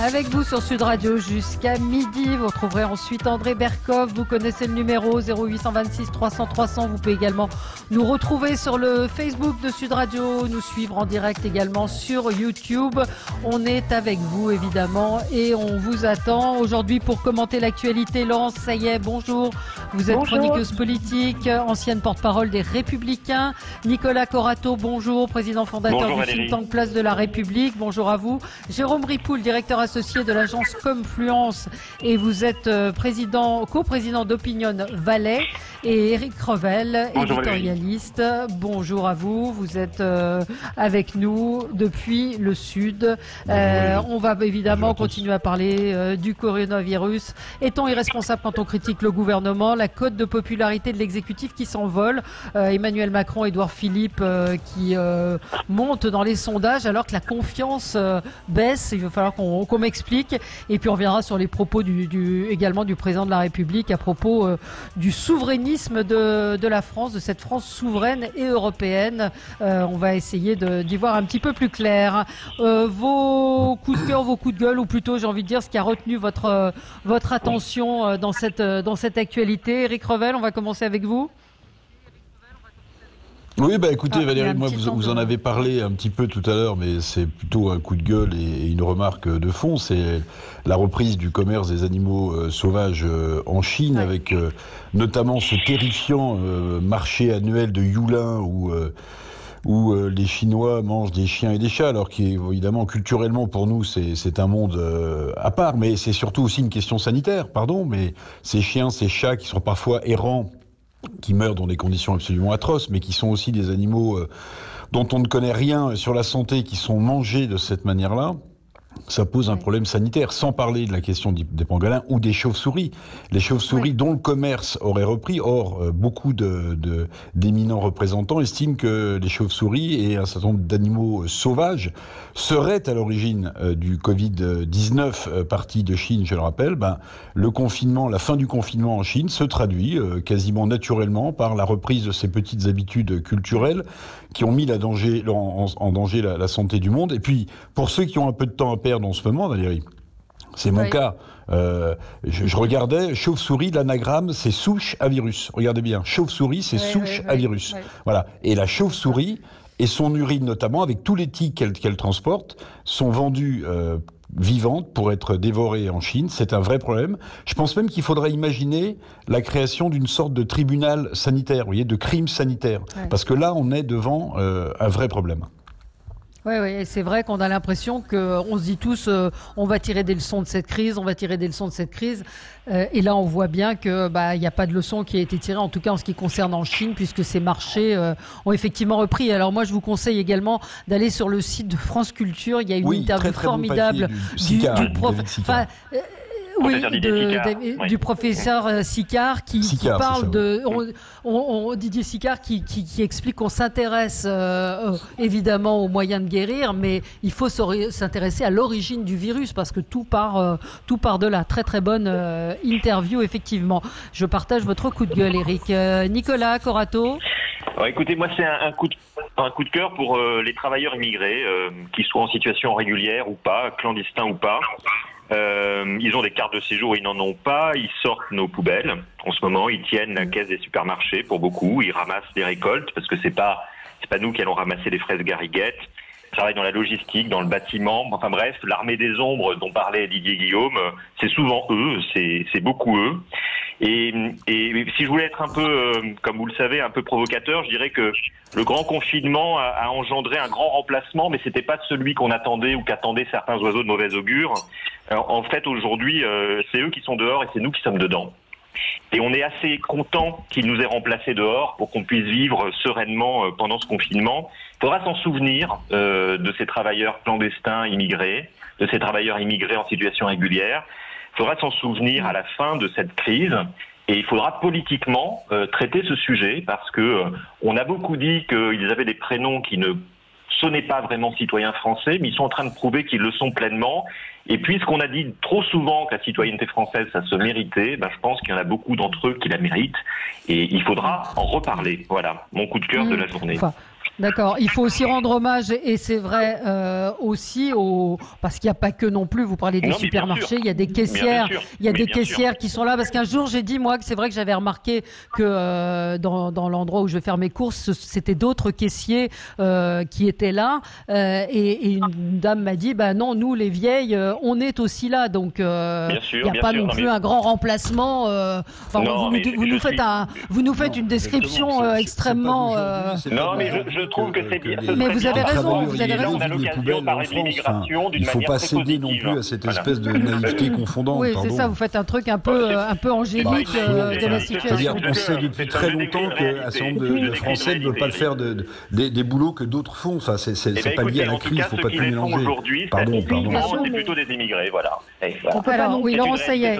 Avec vous sur Sud Radio jusqu'à midi. Vous retrouverez ensuite André Berkoff. Vous connaissez le numéro 0826 300 300. Vous pouvez également nous retrouver sur le Facebook de Sud Radio, nous suivre en direct également sur YouTube. On est avec vous évidemment et on vous attend aujourd'hui pour commenter l'actualité. Laurence Sayet, bonjour. Vous êtes chroniqueuse politique, ancienne porte-parole des Républicains. Nicolas Corato, bonjour, président fondateur du think tank Place de la République. Bonjour à vous. Jérôme Ripoul, directeur associé de l'agence Confluence, et vous êtes coprésident d'Opinion Valais. Et Éric Revel, éditorialiste. Bonjour à vous. Vous êtes avec nous depuis le Sud. On va évidemment continuer à parler du coronavirus. Est-on irresponsable quand on critique le gouvernement? La cote de popularité de l'exécutif qui s'envole. Emmanuel Macron, Édouard Philippe qui montent dans les sondages alors que la confiance baisse. Il va falloir qu'on m'explique. Et puis on reviendra sur les propos également du président de la République à propos du souverainisme de la France, de cette France souveraine et européenne. On va essayer d'y voir un petit peu plus clair. Vos coups de cœur, vos coups de gueule, ou plutôt j'ai envie de dire ce qui a retenu votre attention dans cette actualité. Éric Revel, on va commencer avec vous. Oui, écoutez Valérie, moi vous en avez parlé un petit peu tout à l'heure, mais c'est plutôt un coup de gueule et une remarque de fond. C'est la reprise du commerce des animaux sauvages en Chine, avec notamment ce terrifiant marché annuel de Yulin où les Chinois mangent des chiens et des chats, alors qu'évidemment, culturellement, pour nous, c'est un monde à part, mais c'est surtout aussi une question sanitaire, mais ces chiens, ces chats qui sont parfois errants, qui meurent dans des conditions absolument atroces, mais qui sont aussi des animaux dont on ne connaît rien sur la santé, qui sont mangés de cette manière-là, ça pose un problème sanitaire, sans parler de la question des pangolins ou des chauves-souris. Les chauves-souris dont le commerce aurait repris. Or, beaucoup d'éminents représentants estiment que les chauves-souris et un certain nombre d'animaux sauvages seraient à l'origine du Covid-19 parti de Chine, je le rappelle. Le confinement, la fin du confinement en Chine se traduit quasiment naturellement par la reprise de ces petites habitudes culturelles qui ont mis en danger la santé du monde. Et puis, pour ceux qui ont un peu de temps à perdre en ce moment, Valérie, c'est mon cas. Je regardais, chauve-souris, l'anagramme, c'est souche à virus. Regardez bien, chauve-souris, c'est souche à virus. Voilà. Et la chauve-souris et son urine notamment, avec tous les tiques qu'elle transporte, sont vendus vivantes pour être dévorées en Chine. C'est un vrai problème. Je pense même qu'il faudrait imaginer la création d'une sorte de tribunal sanitaire, vous voyez, de crime sanitaire. Parce que là, on est devant un vrai problème. Oui, c'est vrai qu'on a l'impression qu'on se dit tous on va tirer des leçons de cette crise, et là on voit bien que il n'y a pas de leçon qui a été tirée, en tout cas en ce qui concerne en Chine, puisque ces marchés ont effectivement repris. Alors moi je vous conseille également d'aller sur le site de France Culture, il y a une interview formidable du prof... du professeur Sicard qui parle Didier Sicard qui explique qu'on s'intéresse évidemment aux moyens de guérir, mais il faut s'intéresser à l'origine du virus parce que tout part de là. Très très bonne interview effectivement. Je partage votre coup de gueule, Éric. Nicolas Corato. Alors, écoutez, moi c'est un coup de cœur pour les travailleurs immigrés, qu'ils soient en situation régulière ou pas, clandestins ou pas. Ils ont des cartes de séjour, ils n'en ont pas, ils sortent nos poubelles. En ce moment, ils tiennent la caisse des supermarchés pour beaucoup, ils ramassent des récoltes parce que c'est pas nous qui allons ramasser les fraises gariguettes. Ils travaillent dans la logistique, dans le bâtiment. Enfin bref, l'armée des ombres dont parlait Didier Guillaume, c'est souvent eux, c'est beaucoup eux. Et si je voulais être un peu, comme vous le savez, un peu provocateur, je dirais que le grand confinement a engendré un grand remplacement, mais c'était pas celui qu'on attendait ou qu'attendaient certains oiseaux de mauvais augure. En fait, aujourd'hui, c'est eux qui sont dehors et c'est nous qui sommes dedans. Et on est assez content qu'ils nous aient remplacés dehors pour qu'on puisse vivre sereinement pendant ce confinement. Il faudra s'en souvenir de ces travailleurs clandestins immigrés, de ces travailleurs immigrés en situation régulière. Il faudra s'en souvenir à la fin de cette crise et il faudra politiquement traiter ce sujet parce que on a beaucoup dit qu'ils avaient des prénoms qui ne sonnaient pas vraiment citoyens français, mais ils sont en train de prouver qu'ils le sont pleinement. Et puisqu'on a dit trop souvent que la citoyenneté française, ça se méritait, je pense qu'il y en a beaucoup d'entre eux qui la méritent et il faudra en reparler. Voilà, mon coup de cœur de la journée. D'accord. Il faut aussi rendre hommage, et c'est vrai aussi, parce qu'il n'y a pas que non plus, vous parlez des supermarchés, il y a des caissières, qui sont là, parce qu'un jour j'ai dit, moi, que c'est vrai que j'avais remarqué que dans l'endroit où je vais faire mes courses, c'était d'autres caissiers qui étaient là, et une dame m'a dit, bah non, nous les vieilles, on est aussi là, donc il n'y a pas non plus un grand remplacement. Vous nous faites une description extrêmement... Non, mais je trouve que c'est bien. Mais vous avez raison, on a l'occasion de parler de l'immigration d'une manière très positive. Il ne faut pas céder non plus à cette espèce de naïveté confondante. Oui, c'est ça, vous faites un truc un peu angélique de la situation. On sait depuis très longtemps qu'un certain nombre de Français ne veulent pas faire des boulots que d'autres font. Enfin, c'est pas lié à la crise, il ne faut pas tout mélanger. Pardon. C'est plutôt des immigrés, voilà. Alors, oui, Laurent Sayet.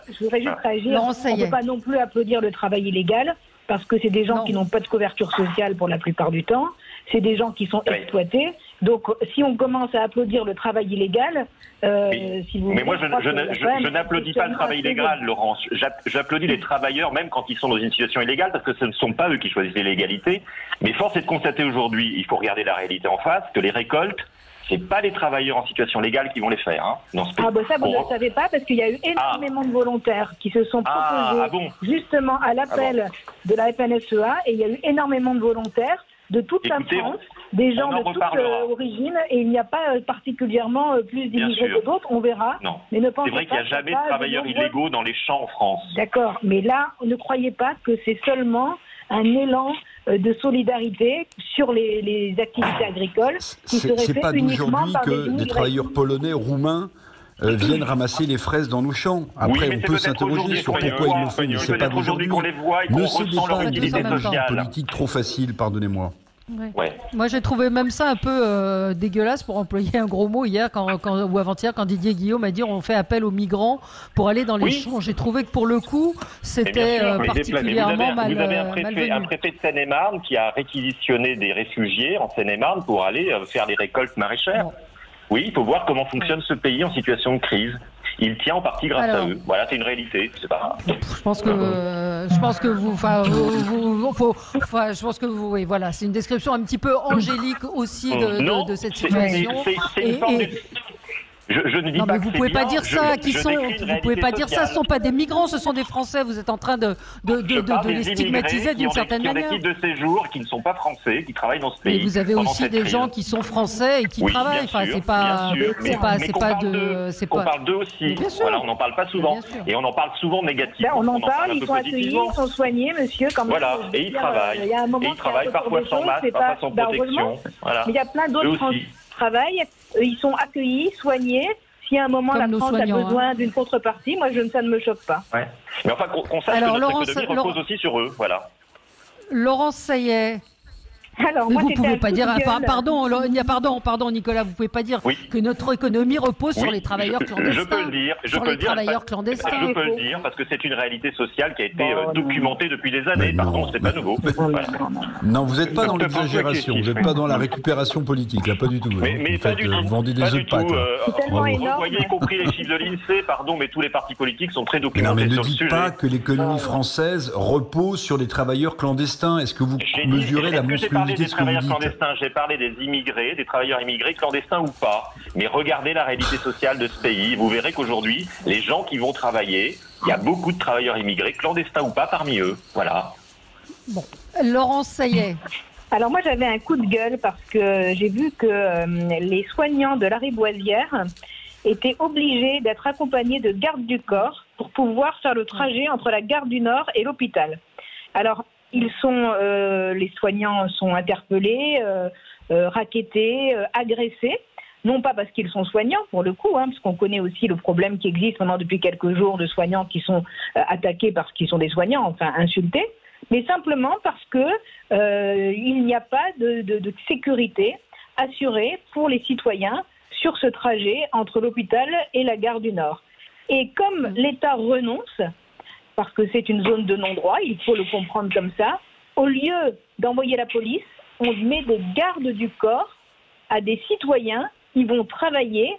Je voudrais juste réagir. On ne peut pas non plus applaudir le travail illégal, parce que c'est des gens qui n'ont pas de couverture sociale pour la plupart du temps. C'est des gens qui sont exploités. Donc, si on commence à applaudir le travail illégal, si vous... Mais moi, je n'applaudis pas le travail illégal, Laurence. J'applaudis les travailleurs, même quand ils sont dans une situation illégale, parce que ce ne sont pas eux qui choisissent l'illégalité. Mais force est de constater aujourd'hui, il faut regarder la réalité en face, que les récoltes, c'est pas les travailleurs en situation légale qui vont les faire. Hein, dans ce pays. Ça, vous ne le savez pas, parce qu'il y a eu énormément de volontaires qui se sont proposés justement à l'appel de la FNSEA, et il y a eu énormément de volontaires de toute la France, des gens de toute origine, et il n'y a pas particulièrement plus d'immigrés que d'autres, on verra. Non. Mais ne pensez pas. C'est vrai qu'il n'y a jamais de travailleurs illégaux dans les champs en France. D'accord, mais là, ne croyez pas que c'est seulement un élan de solidarité sur les activités agricoles qui serait fait uniquement par des immigrés. C'est pas d'aujourd'hui que des travailleurs polonais, roumains viennent ramasser les fraises dans nos champs. Après, on peut s'interroger sur pourquoi ils le font, mais c'est pas d'aujourd'hui. Ne cédez pas à une démagogie politique trop facile, pardonnez-moi. Ouais. Moi, j'ai trouvé même ça un peu dégueulasse, pour employer un gros mot, hier ou avant-hier, quand Didier Guillaume a dit on fait appel aux migrants pour aller dans les champs. J'ai trouvé que pour le coup, c'était particulièrement mal Vous avez un préfet de Seine-et-Marne qui a réquisitionné des réfugiés en Seine-et-Marne pour aller faire les récoltes maraîchères. Oui, il faut voir comment fonctionne ce pays en situation de crise. Il tient en partie grâce à eux. Voilà, c'est une réalité. C'est pas... Je pense que vous, oui, voilà, c'est une description un petit peu angélique aussi de cette situation. C'est une forme de... Je ne dis pas mais vous pouvez pas dire ça. Vous pouvez pas dire ça. Ce sont pas des migrants, ce sont des Français. Vous êtes en train de les stigmatiser d'une certaine manière. Qui ont des titres de séjour, qui ne sont pas français, qui travaillent dans ce pays. Et vous avez aussi des gens qui sont français et qui travaillent. Enfin, c'est pas on parle d'eux aussi. Voilà, on n'en parle pas souvent. Et on en parle souvent négativement. On en parle. Ils sont accueillis, ils sont soignés, monsieur. Voilà, et ils travaillent. Et ils travaillent parfois sans masque, parfois sans protection. Mais il y a plein d'autres Français travaillent, ils sont accueillis, soignés. Si à un moment la France a besoin d'une contrepartie, moi ça ne me choque pas. Ouais. Mais enfin qu'on sache que notre économie repose aussi sur eux, voilà. Laurence Sayet. Alors, vous pouvez pas dire, pardon Nicolas, vous pouvez pas dire que notre économie repose sur les travailleurs clandestins. Je peux le dire. Je peux le dire parce que c'est une réalité sociale qui a été documentée depuis des années. Pardon, c'est pas nouveau. Voilà. Non, vous n'êtes pas dans l'exagération, vous n'êtes pas dans la récupération politique, là, pas du tout. Mais pas du tout. Vous vendez des œufs de Pâques. Vous voyez, y compris les chiffres de l'INSEE, pardon, mais tous les partis politiques sont très documentés sur le sujet. Ne dites pas que l'économie française repose sur les travailleurs clandestins. Est-ce que vous mesurez la monstruosité des travailleurs clandestins, j'ai parlé des immigrés, des travailleurs immigrés, clandestins ou pas. Mais regardez la réalité sociale de ce pays. Vous verrez qu'aujourd'hui, les gens qui vont travailler, il y a beaucoup de travailleurs immigrés, clandestins ou pas, parmi eux. Voilà. Bon, Laurence Sayet. Alors moi, j'avais un coup de gueule parce que j'ai vu que les soignants de Lariboisière étaient obligés d'être accompagnés de gardes du corps pour pouvoir faire le trajet entre la gare du Nord et l'hôpital. Alors, les soignants sont interpellés, rackettés, agressés, non pas parce qu'ils sont soignants pour le coup, parce qu'on connaît aussi le problème qui existe maintenant depuis quelques jours de soignants qui sont attaqués parce qu'ils sont des soignants, enfin insultés, mais simplement parce que il n'y a pas de sécurité assurée pour les citoyens sur ce trajet entre l'hôpital et la gare du Nord. Et comme l'État renonce, parce que c'est une zone de non-droit, il faut le comprendre comme ça, au lieu d'envoyer la police, on met des gardes du corps à des citoyens qui vont travailler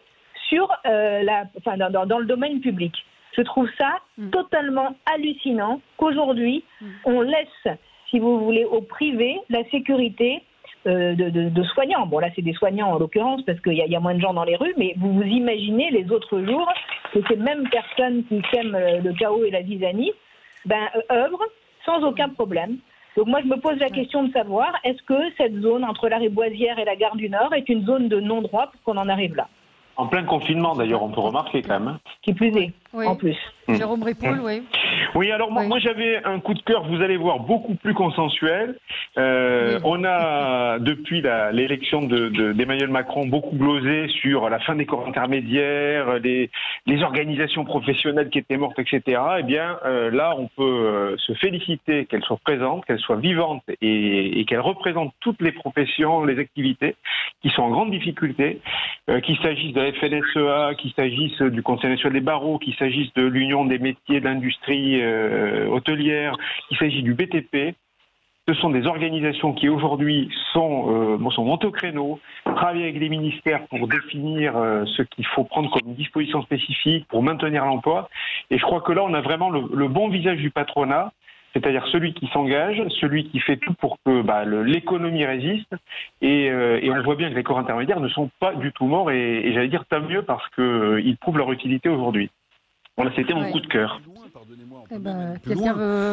sur, dans le domaine public. Je trouve ça totalement hallucinant qu'aujourd'hui, on laisse, si vous voulez, au privé, la sécurité de soignants. Bon, là, c'est des soignants en l'occurrence, parce qu'il y a moins de gens dans les rues, mais vous imaginez les autres jours que ces mêmes personnes qui sèment le chaos et la zizanie œuvrent sans aucun problème. Donc moi, je me pose la question de savoir, est-ce que cette zone entre la Riboisière et la gare du Nord est une zone de non-droit pour qu'on en arrive là? En plein confinement, d'ailleurs, on peut remarquer quand même. Qui plus est, en plus. Jérôme Ripoll, oui. Oui, alors moi j'avais un coup de cœur, vous allez voir, beaucoup plus consensuel. On a, depuis l'élection d'Emmanuel Macron, beaucoup glosé sur la fin des corps intermédiaires, les organisations professionnelles qui étaient mortes, etc. Eh bien, là, on peut se féliciter qu'elles soient présentes, qu'elles soient vivantes et qu'elles représentent toutes les professions, les activités qui sont en grande difficulté, qu'il s'agisse de la FNSEA, qu'il s'agisse du Conseil national des barreaux, qu'il s'agisse de l'Union des métiers de l'industrie hôtelière, qu'il s'agisse du BTP. Ce sont des organisations qui aujourd'hui sont montées au créneau, travaillent avec les ministères pour définir ce qu'il faut prendre comme disposition spécifique pour maintenir l'emploi. Et je crois que là, on a vraiment le bon visage du patronat, c'est-à-dire celui qui s'engage, celui qui fait tout pour que l'économie résiste. Et on voit bien que les corps intermédiaires ne sont pas du tout morts, et j'allais dire tant mieux parce qu'ils prouvent leur utilité aujourd'hui. Voilà, c'était mon coup de cœur.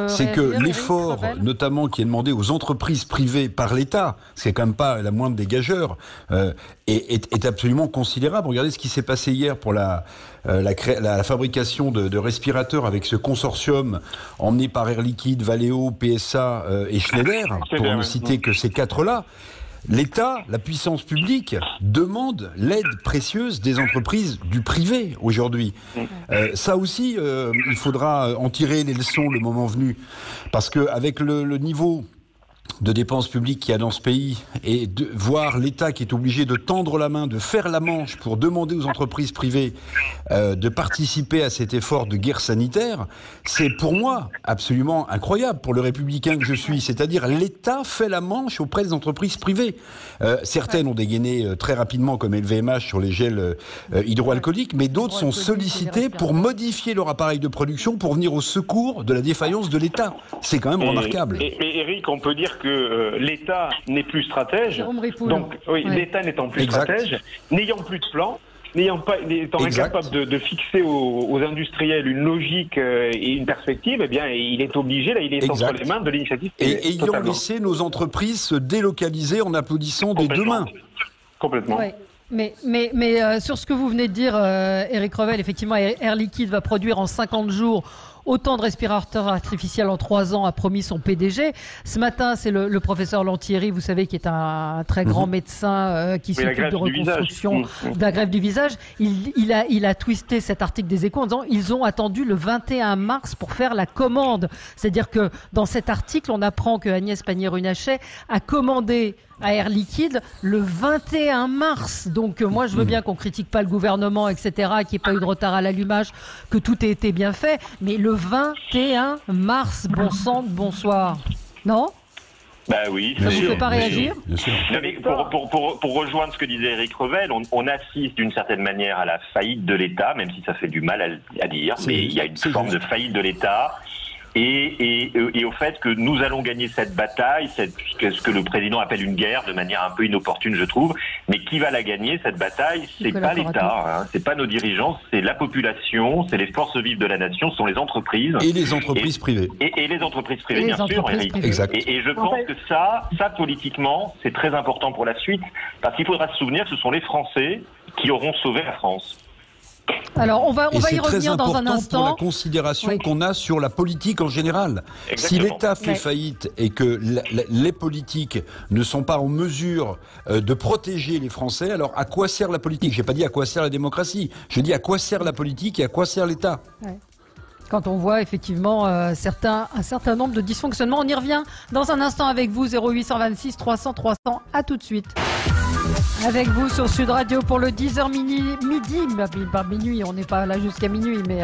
C'est que l'effort, notamment qui est demandé aux entreprises privées par l'État, ce qui n'est quand même pas la moindre des gageurs, est absolument considérable. Regardez ce qui s'est passé hier pour la fabrication de respirateurs avec ce consortium emmené par Air Liquide, Valeo, PSA et Schneider, pour ne citer que ces quatre-là. L'État, la puissance publique, demande l'aide précieuse des entreprises du privé aujourd'hui. Ça aussi, il faudra en tirer les leçons le moment venu. Parce qu'avec le niveau de dépenses publiques qu'il y a dans ce pays, et de voir l'État qui est obligé de tendre la main, de faire la manche pour demander aux entreprises privées de participer à cet effort de guerre sanitaire, c'est pour moi absolument incroyable pour le républicain que je suis. C'est-à-dire l'État fait la manche auprès des entreprises privées. Certaines ont dégainé très rapidement comme LVMH sur les gels hydroalcooliques, mais d'autres sont sollicitées pour modifier leur appareil de production pour venir au secours de la défaillance de l'État. C'est quand même remarquable. Et Eric, on peut dire que l'État n'est plus stratège. Donc, l'État n'étant plus stratège, n'ayant plus de plan, étant incapable de fixer aux industriels une logique et une perspective, eh bien, il est obligé, là, il est entre les mains de l'initiative. Et ayant laissé nos entreprises se délocaliser en applaudissant des deux mains. Complètement. Ouais. Mais sur ce que vous venez de dire, Éric Revel, effectivement, Air Liquide va produire en 50 jours autant de respirateurs artificiels en 3 ans, a promis son PDG. Ce matin, c'est le professeur Lantieri, vous savez, qui est un très grand médecin qui s'occupe de reconstruction de la greffe du visage. Il a twisté cet article des Échos en disant ils ont attendu le 21 mars pour faire la commande. C'est-à-dire que dans cet article, on apprend que Agnès Pannier-Runacher a commandé à Air Liquide le 21 mars. Donc moi, je veux bien qu'on critique pas le gouvernement, etc., qu'il n'y ait pas eu de retard à l'allumage, que tout ait été bien fait, mais le 21 mars, bon sang, bonsoir. Non ? Bah oui. Ça vous fait pas réagir ? Pour rejoindre ce que disait Éric Revel, on assiste d'une certaine manière à la faillite de l'État, même si ça fait du mal à dire, mais il y a une forme de faillite de l'État. Et au fait que nous allons gagner cette bataille, ce que le président appelle une guerre de manière un peu inopportune, je trouve. Mais qui va la gagner, cette bataille? C'est pas l'État, c'est pas nos dirigeants, c'est la population, c'est les forces vives de la nation, ce sont les entreprises. Et les entreprises privées. Et les entreprises privées, bien sûr, Eric. Exact. Et je pense que ça politiquement, c'est très important pour la suite, parce qu'il faudra se souvenir que ce sont les Français qui auront sauvé la France. Alors, on va y revenir dans un instant. C'est très important pour la considération qu'on a sur la politique en général. Exactement. Si l'État fait faillite et que les politiques ne sont pas en mesure de protéger les Français, alors à quoi sert la politique? Je n'ai pas dit à quoi sert la démocratie. Je dis à quoi sert la politique et à quoi sert l'État. Ouais. Quand on voit effectivement un certain nombre de dysfonctionnements. On y revient dans un instant avec vous, 0826 300 300. À tout de suite. Avec vous sur Sud Radio pour le 10h midi, pas minuit, on n'est pas là jusqu'à minuit, mais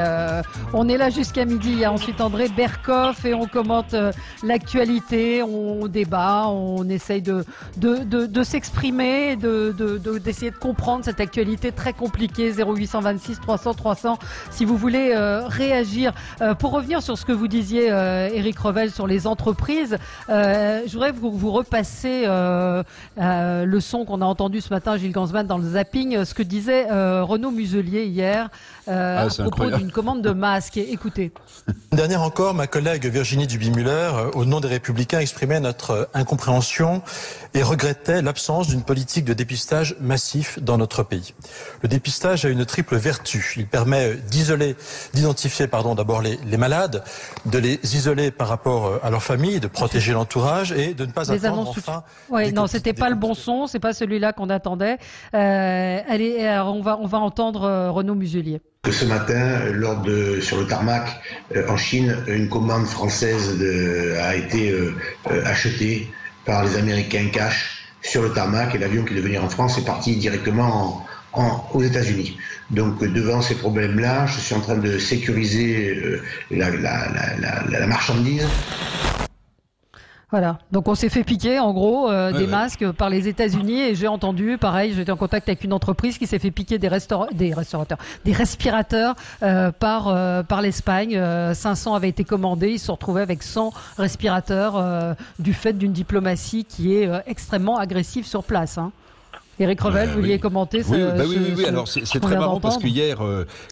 on est là jusqu'à midi. Il y a ensuite André Berkoff et on commente l'actualité, on débat, on essaye de s'exprimer, d'essayer de comprendre cette actualité très compliquée. 0826 300 300 si vous voulez réagir. Pour revenir sur ce que vous disiez, Éric Revel, sur les entreprises, je voudrais vous repasser le son qu'on a entendu ce matin, Gilles Gansman, dans le zapping, ce que disait Renaud Muselier hier à propos d'une commande de masques. Écoutez. Dernière encore, ma collègue Virginie Duby-Muller, au nom des Républicains, exprimait notre incompréhension et regrettait l'absence d'une politique de dépistage massif dans notre pays. Le dépistage a une triple vertu. Il permet d'identifier d'abord les malades, de les isoler par rapport à leur famille, de protéger l'entourage et de ne pas attendre enfin... Oui, non, c'était pas le bon son, c'est pas celui-là qu'on attendait. Allez, on va entendre Renaud Muselier. Que ce matin, sur le tarmac en Chine, une commande française a été achetée par les Américains cash sur le tarmac et l'avion qui devait venir en France est parti directement aux États-Unis. Donc devant ces problèmes-là, je suis en train de sécuriser la marchandise. Voilà, donc on s'est fait piquer en gros des masques par les États-Unis et j'ai entendu, pareil, j'étais en contact avec une entreprise qui s'est fait piquer des respirateurs par l'Espagne. 500 avaient été commandés, ils se sont retrouvés avec 100 respirateurs du fait d'une diplomatie qui est extrêmement agressive sur place. Éric Revel, vous vouliez commenter Oui, alors c'est très marrant parce que hier,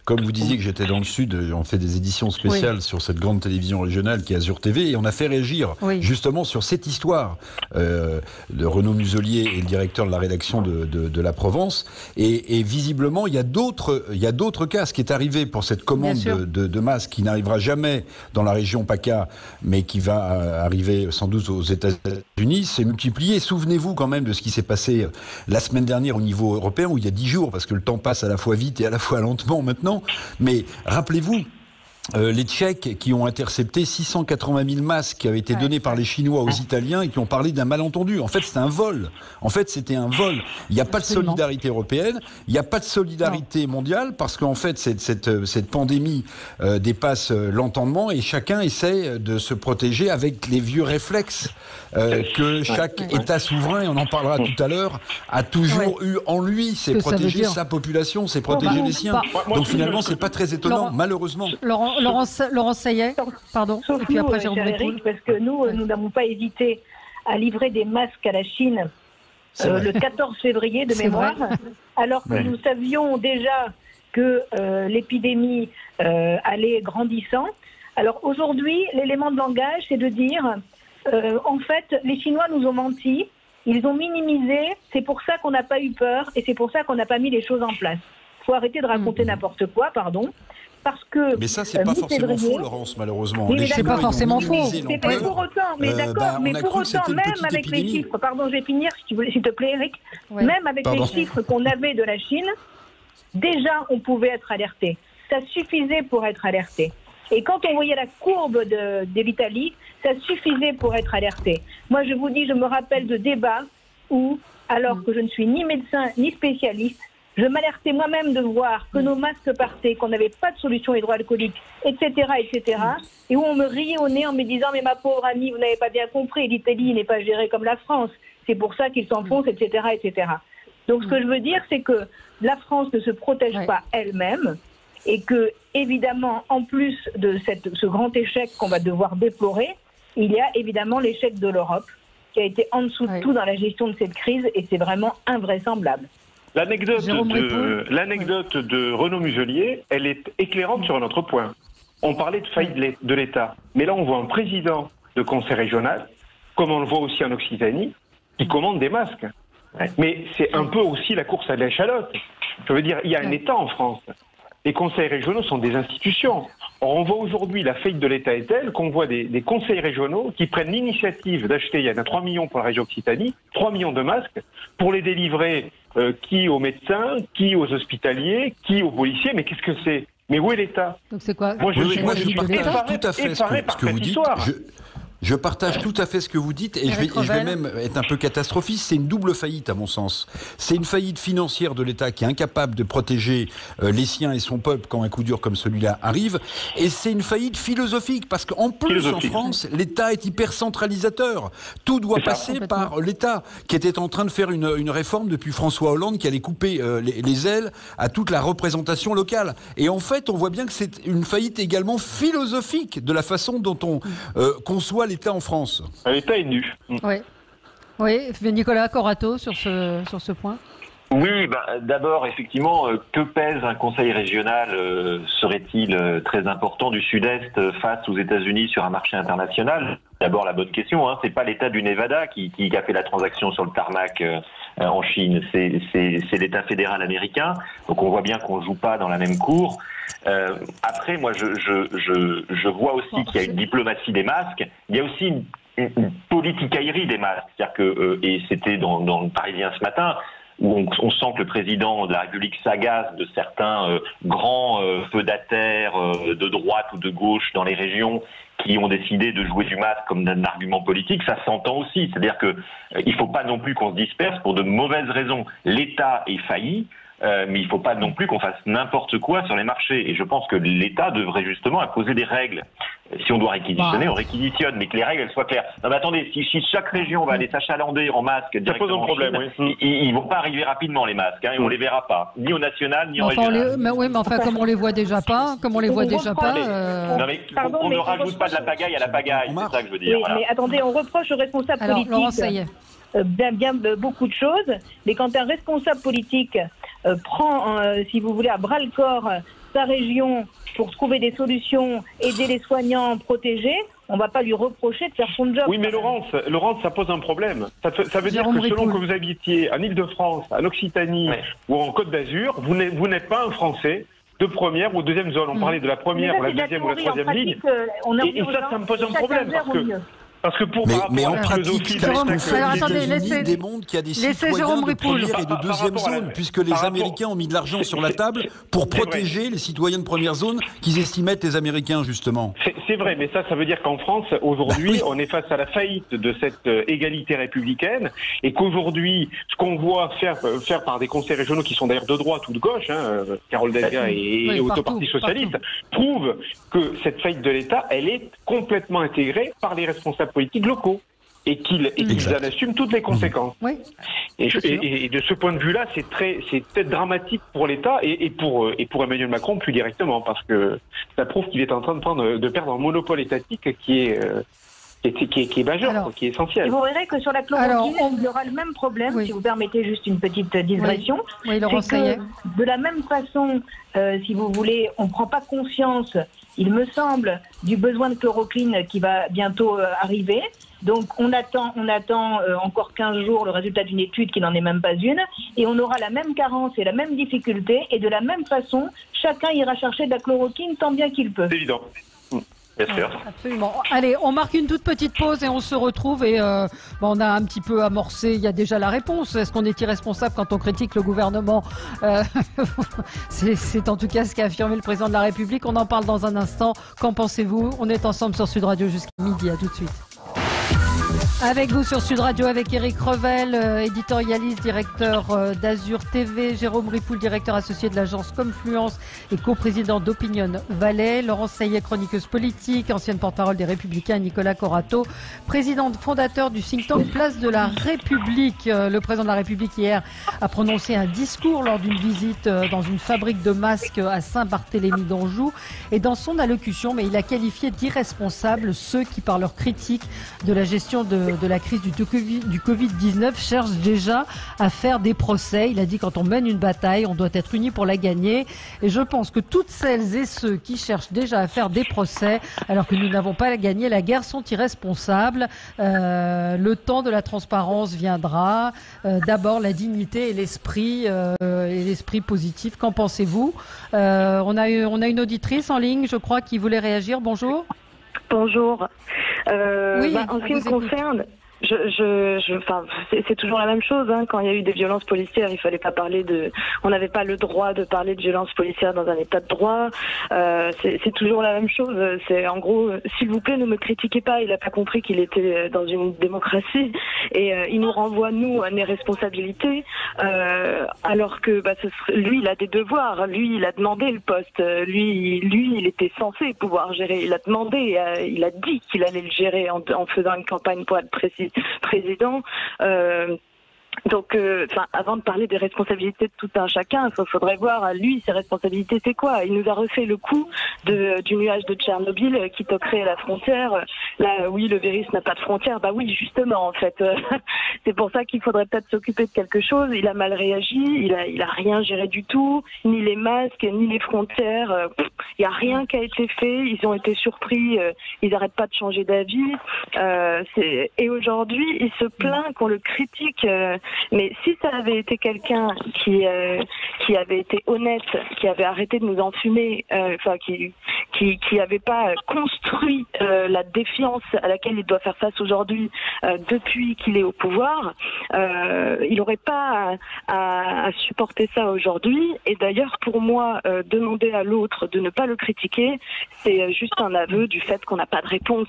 comme vous disiez que j'étais dans le Sud, on fait des éditions spéciales sur cette grande télévision régionale qui est Azur TV et on a fait réagir justement sur cette histoire de Renaud Muselier et le directeur de la rédaction de La Provence et visiblement il y a d'autres cas. Ce qui est arrivé pour cette commande de masques qui n'arrivera jamais dans la région PACA mais qui va arriver sans doute aux États-Unis, c'est multiplié. Souvenez-vous quand même de ce qui s'est passé la semaine dernière au niveau européen, où il y a 10 jours, parce que le temps passe à la fois vite et à la fois lentement maintenant, mais rappelez-vous, les Tchèques qui ont intercepté 680 000 masques qui avaient été donnés par les Chinois aux Italiens et qui ont parlé d'un malentendu. En fait, c'était un vol. Il n'y a pas de solidarité européenne, il n'y a pas de solidarité mondiale parce qu'en fait, cette pandémie dépasse l'entendement et chacun essaie de se protéger avec les vieux réflexes que chaque État souverain, et on en parlera tout à l'heure, a toujours eu en lui. C'est protéger sa population, c'est protéger les siens. Donc finalement, c'est pas très étonnant, malheureusement. Laurent Sayet, pardon. Sauf et puis après, cher Eric, parce que nous n'avons pas hésité à livrer des masques à la Chine le 14 février de mémoire, alors que nous savions déjà que l'épidémie allait grandissant. Alors aujourd'hui, l'élément de langage, c'est de dire, en fait, les Chinois nous ont menti, ils ont minimisé, c'est pour ça qu'on n'a pas eu peur et c'est pour ça qu'on n'a pas mis les choses en place. Il faut arrêter de raconter n'importe quoi, pardon. Parce que mais ça, c'est pas forcément faux, Laurence, malheureusement. C'est pas forcément faux. C'est pas pour autant, mais d'accord, mais pour autant, même avec les chiffres, pardon, je vais finir, s'il te plaît, Eric, même avec les chiffres qu'on avait de la Chine, déjà, on pouvait être alerté. Ça suffisait pour être alerté. Et quand on voyait la courbe de l'Italie, ça suffisait pour être alerté. Moi, je vous dis, je me rappelle de débats où, alors que je ne suis ni médecin ni spécialiste, je m'alertais moi-même de voir que nos masques partaient, qu'on n'avait pas de solution hydroalcoolique, etc., et où on me riait au nez en me disant « Mais ma pauvre amie, vous n'avez pas bien compris, l'Italie n'est pas gérée comme la France, c'est pour ça qu'ils s'enfoncent, etc., etc. » Donc ce que je veux dire, c'est que la France ne se protège pas elle-même, et que, évidemment, en plus de ce grand échec qu'on va devoir déplorer, il y a évidemment l'échec de l'Europe, qui a été en dessous de tout dans la gestion de cette crise, et c'est vraiment invraisemblable. L'anecdote de Renaud Muselier, elle est éclairante sur un autre point. On parlait de faillite de l'État, mais là on voit un président de conseil régional, comme on le voit aussi en Occitanie, qui commande des masques. Mais c'est un peu aussi la course à l'échalote. Je veux dire, il y a un État en France. Les conseils régionaux sont des institutions. Or, on voit aujourd'hui, la faillite de l'État est telle qu'on voit des conseils régionaux qui prennent l'initiative d'acheter, il y en a 3 millions pour la région Occitanie, 3 millions de masques, pour les délivrer qui aux médecins, qui aux hospitaliers, qui aux policiers. Mais qu'est-ce que c'est? Mais où est l'État? Donc c'est quoi? Moi, je partage tout à fait ce que vous dites. Je partage tout à fait ce que vous dites et je vais même être un peu catastrophiste. C'est une double faillite à mon sens. C'est une faillite financière de l'État qui est incapable de protéger les siens et son peuple quand un coup dur comme celui-là arrive. Et c'est une faillite philosophique parce qu'en plus en France, l'État est hyper centralisateur. Tout doit passer par l'État qui était en train de faire une réforme depuis François Hollande qui allait couper les ailes à toute la représentation locale. Et en fait, on voit bien que c'est une faillite également philosophique de la façon dont on conçoit l'État en France. L'État est nu. Oui, Nicolas Corato sur ce point. Oui, d'abord, effectivement, que pèse un conseil régional serait-il très important du Sud-Est face aux États-Unis sur un marché international? D'abord, la bonne question, c'est pas l'État du Nevada qui a fait la transaction sur le tarmac en Chine, c'est l'État fédéral américain. Donc on voit bien qu'on joue pas dans la même cour. Après, moi, je vois aussi qu'il y a une diplomatie des masques. Il y a aussi une politicaillerie des masques. C'est-à-dire que, et c'était dans le Parisien ce matin, où on sent que le président de la République s'agace de certains grands feudataires de droite ou de gauche dans les régions qui ont décidé de jouer du masque comme d'un argument politique, ça s'entend aussi. C'est-à-dire que il faut pas non plus qu'on se disperse pour de mauvaises raisons. L'État est failli, mais il faut pas non plus qu'on fasse n'importe quoi sur les marchés. Et je pense que l'État devrait justement imposer des règles. Si on doit réquisitionner, on réquisitionne, mais que les règles elles soient claires. Non mais attendez, si chaque région va aller s'achalander en masque directement en Chine, ils vont pas arriver rapidement les masques, et on les verra pas, ni au national, ni en régional. Mais enfin, comme on les voit déjà pas, Non mais on ne rajoute pas de la pagaille à la pagaille, c'est ça que je veux dire. Oui, mais attendez, on reproche aux responsables politiques. Laurent, ça y est. Bien beaucoup de choses, mais quand un responsable politique prend, si vous voulez, à bras le corps sa région pour trouver des solutions, aider les soignants, protéger, on ne va pas lui reprocher de faire son job. Oui, mais Laurence, ça pose un problème. Ça veut dire que selon que vous habitiez en Île-de-France, en Occitanie ou en Côte d'Azur, vous n'êtes pas un Français de première ou deuxième zone. On parlait de la première ou la deuxième ou la troisième ligne. Et ça me pose un problème parce que mais en pratique, les États-Unis démontrent qu'il y a des citoyens de première et de deuxième zone, puisque les Américains ont mis de l'argent sur la table pour protéger les citoyens de première zone qu'ils estimaient être les Américains, justement. C'est vrai, mais ça veut dire qu'en France, aujourd'hui, on est face à la faillite de cette égalité républicaine, et qu'aujourd'hui, ce qu'on voit faire par des conseils régionaux qui sont d'ailleurs de droite ou de gauche, Carole Delga et Autoparti Socialiste, prouve que cette faillite de l'État, elle est complètement intégrée par les responsables politiques locaux et qu'ils en assument toutes les conséquences. Oui. Et de ce point de vue-là, c'est peut-être dramatique pour l'État et pour Emmanuel Macron plus directement, parce que ça prouve qu'il est en train de perdre un monopole étatique qui est majeur, qui est essentiel. Et vous verrez que sur la chloroquine, il y aura le même problème, si vous permettez juste une petite digression. Oui, Laurent, ça y est. De la même façon, si vous voulez, on ne prend pas conscience, il me semble, du besoin de chloroquine qui va bientôt arriver. Donc on attend encore 15 jours le résultat d'une étude qui n'en est même pas une, et on aura la même carence et la même difficulté, et de la même façon, chacun ira chercher de la chloroquine tant bien qu'il peut. C'est évident. Bien sûr. Absolument. Allez, on marque une toute petite pause et on se retrouve. Et on a un petit peu amorcé, il y a déjà la réponse. Est-ce qu'on est irresponsable quand on critique le gouvernement? C'est en tout cas ce qu'a affirmé le président de la République. On en parle dans un instant. Qu'en pensez-vous? On est ensemble sur Sud Radio jusqu'à midi. À tout de suite. Avec vous sur Sud Radio, avec Éric Revel, éditorialiste, directeur d'Azur TV, Jérôme Ripoul, directeur associé de l'agence Confluence et coprésident d'Opinion Valais, Laurence Saillet, chroniqueuse politique, ancienne porte-parole des Républicains, Nicolas Corato, président fondateur du think tank Place de la République. Le président de la République hier a prononcé un discours lors d'une visite dans une fabrique de masques à Saint-Barthélemy d'Anjou, et dans son allocution, il a qualifié d'irresponsables ceux qui, par leur critique de la gestion de la crise du Covid-19, cherche déjà à faire des procès. Il a dit: quand on mène une bataille, on doit être unis pour la gagner. Et je pense que toutes celles et ceux qui cherchent déjà à faire des procès, alors que nous n'avons pas gagné la guerre, sont irresponsables. Le temps de la transparence viendra. D'abord, la dignité et l'esprit positif. Qu'en pensez-vous? On a une auditrice en ligne, je crois, qui voulait réagir. Bonjour. Bonjour. Oui, en ce qui me concerne, C'est toujours la même chose. Hein. Quand il y a eu des violences policières, il fallait pas parler on n'avait pas le droit de parler de violences policières dans un état de droit. C'est toujours la même chose. C'est en gros, s'il vous plaît, ne me critiquez pas. Il a pas compris qu'il était dans une démocratie et il nous renvoie nous à nos responsabilités, alors que lui, il a des devoirs. Lui, il a demandé le poste. Lui, il était censé pouvoir gérer. Il a demandé, il a dit qu'il allait le gérer en faisant une campagne pour être président. Donc, avant de parler des responsabilités de tout un chacun, il faudrait voir, lui, ses responsabilités, c'est quoi? Il nous a refait le coup du nuage de Tchernobyl qui toquerait la frontière. Là, oui, le virus n'a pas de frontière. Bah oui, justement, en fait. C'est pour ça qu'il faudrait peut-être s'occuper de quelque chose. Il a mal réagi, il a rien géré du tout, ni les masques, ni les frontières. Il n'y a rien qui a été fait. Ils ont été surpris. Ils n'arrêtent pas de changer d'avis. Et aujourd'hui, il se plaint qu'on le critique. Mais si ça avait été quelqu'un qui avait été honnête, qui avait arrêté de nous enfumer, qui n'avait pas construit la défiance à laquelle il doit faire face aujourd'hui depuis qu'il est au pouvoir, il n'aurait pas à supporter ça aujourd'hui. Et d'ailleurs, pour moi, demander à l'autre de ne pas le critiquer, c'est juste un aveu du fait qu'on n'a pas de réponse.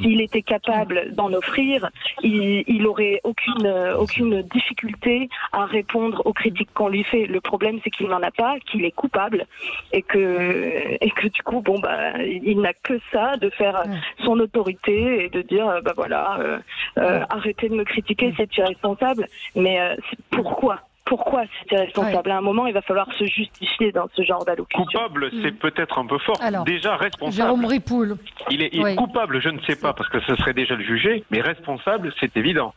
S'il était capable d'en offrir, il aurait aucune difficulté à répondre aux critiques qu'on lui fait. Le problème, c'est qu'il n'en a pas, qu'il est coupable et que du coup, il n'a que ça de faire son autorité et de dire, arrêtez de me critiquer, c'est irresponsable. Mais pourquoi c'est irresponsable? À un moment, il va falloir se justifier dans ce genre d'allocution. Coupable, c'est peut-être un peu fort. Alors, déjà responsable. Jérôme Ripoul. Il est coupable, je ne sais pas, parce que ce serait déjà le juger, mais responsable, c'est évident.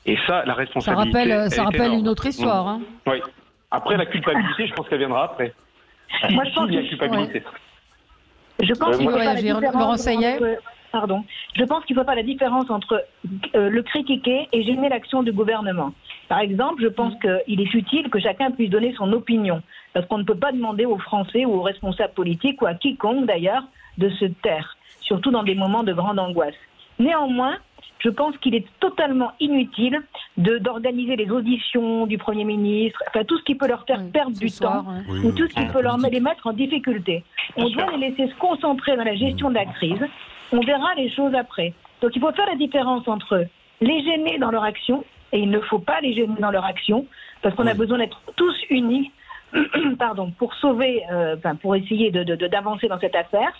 Et ça, la responsabilité. Ça rappelle une autre histoire. Hein. Oui. Après, la culpabilité, je pense qu'elle viendra après. Moi, je pense qu'il y a culpabilité. Je pense qu'il faut faire la différence Je pense qu'il faut faire la différence entre le critiquer et gêner l'action du gouvernement. Par exemple, je pense qu'il est utile que chacun puisse donner son opinion, parce qu'on ne peut pas demander aux Français ou aux responsables politiques ou à quiconque d'ailleurs de se taire, surtout dans des moments de grande angoisse. Néanmoins, je pense qu'il est totalement inutile d'organiser les auditions du Premier ministre, tout ce qui peut leur faire perdre du temps, ou tout ce qui peut les mettre en difficulté. On doit les laisser se concentrer dans la gestion de la crise. On verra les choses après. Donc il faut faire la différence entre les gêner dans leur action, et il ne faut pas les gêner dans leur action, parce qu'on a besoin d'être tous unis pour sauver, pour essayer d'avancer dans cette affaire,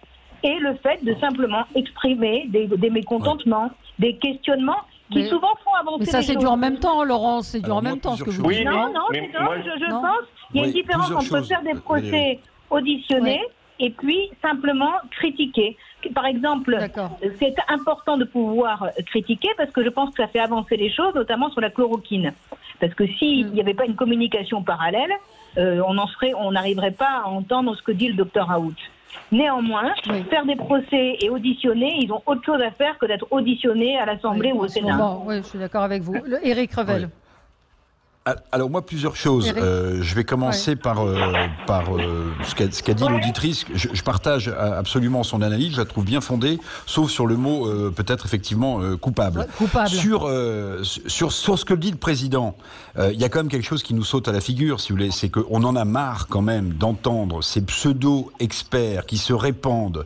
et le fait de simplement exprimer des mécontentements, des questionnements qui souvent font avancer les choses. Mais ça, c'est du en même temps, Laurence, c'est du en même temps ce que vous dites. Non, je pense qu'il y a une différence entre faire des procès auditionnés et puis simplement critiquer. Par exemple, c'est important de pouvoir critiquer parce que je pense que ça fait avancer les choses, notamment sur la chloroquine. Parce que s'il n'y avait pas une communication parallèle, on n'arriverait pas à entendre ce que dit le docteur Raoult. Néanmoins, faire des procès et auditionner, ils ont autre chose à faire que d'être auditionnés à l'Assemblée ou au Sénat. Oui, je suis d'accord avec vous. Éric Revel. Alors moi, plusieurs choses. Je vais commencer par ce qu'a dit l'auditrice. Je partage absolument son analyse, je la trouve bien fondée, sauf sur le mot peut-être effectivement coupable. Sur ce que dit le président, il y a quand même quelque chose qui nous saute à la figure, si vous voulez, c'est qu'on en a marre quand même d'entendre ces pseudo-experts qui se répandent